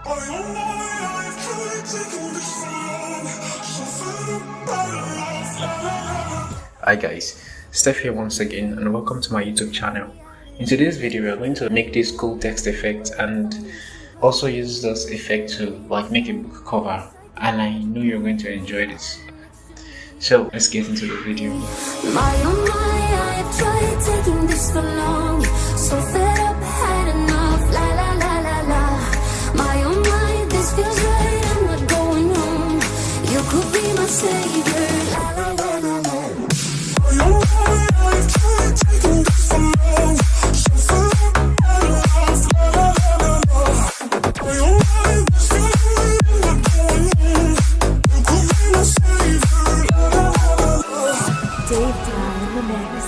Hi guys, Steph here once again and welcome to my YouTube channel. In today's video we are going to make this cool text effect and also use this effect to make a book cover, and I know you're going to enjoy this. So let's get into the video. I have tried taking this for long, so fed up, had enough, la la la la la. My, this feels right, I'm not going home. You could be my savior, la la la la la. I've tried taking this for long, so fed up, had enough, la la la la la. This feels right, I'm not going home. You could be my savior, la la la la la. Dave time in the mix.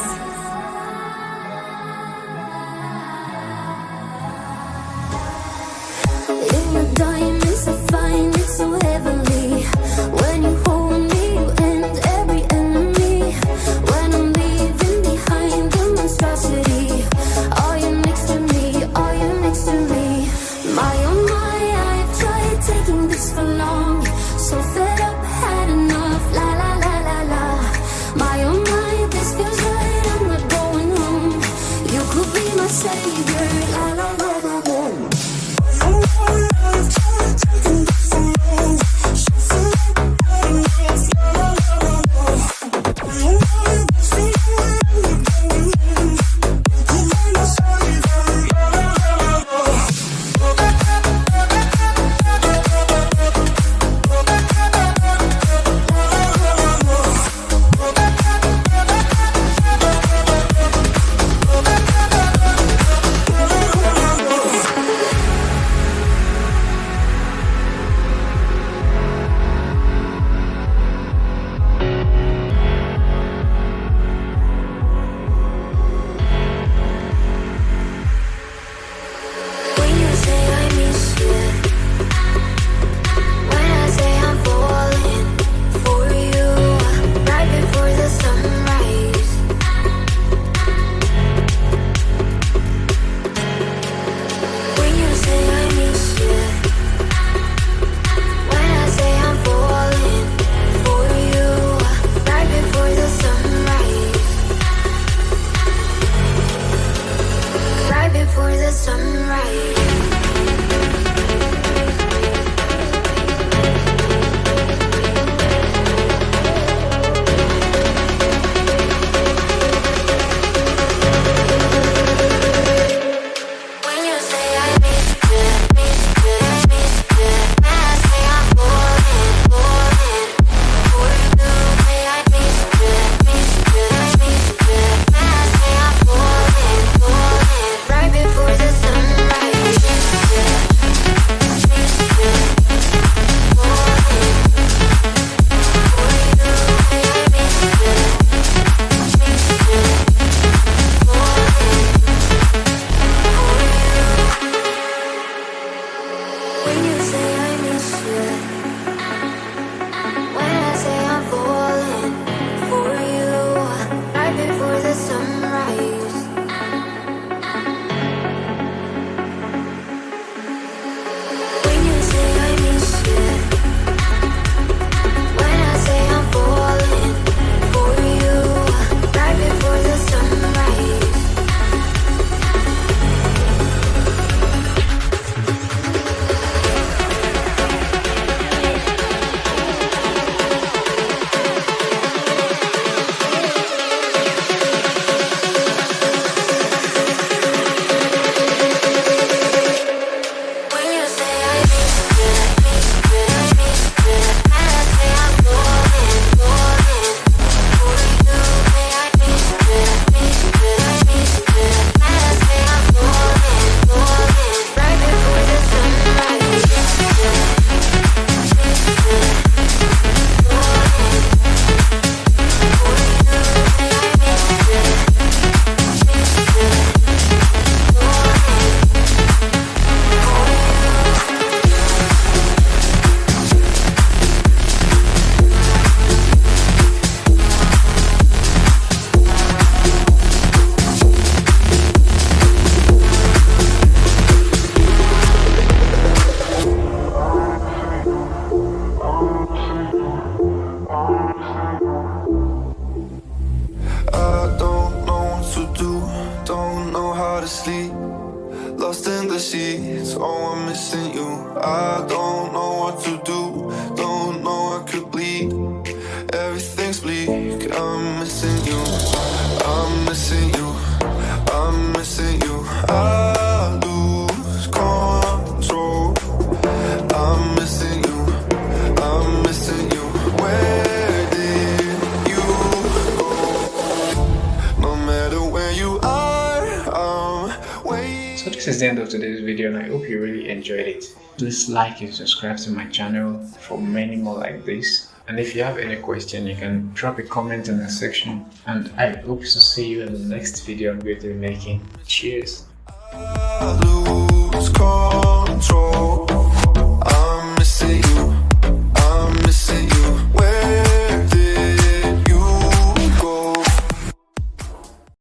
in the sheets. Oh, I'm missing you. I don't know what to do. Don't know I could bleed. Everything's bleak. I'm missing you. I'm missing you. I'm missing you. I lose control. I'm missing you. I'm missing you. Where did you go? No matter where you are, I'm waiting. So this is the end of today's video, and I hope you really enjoyed it. Please like and subscribe to my channel for many more like this. And if you have any question, you can drop a comment in the section. And I hope to see you in the next video I'm going to be making. Cheers!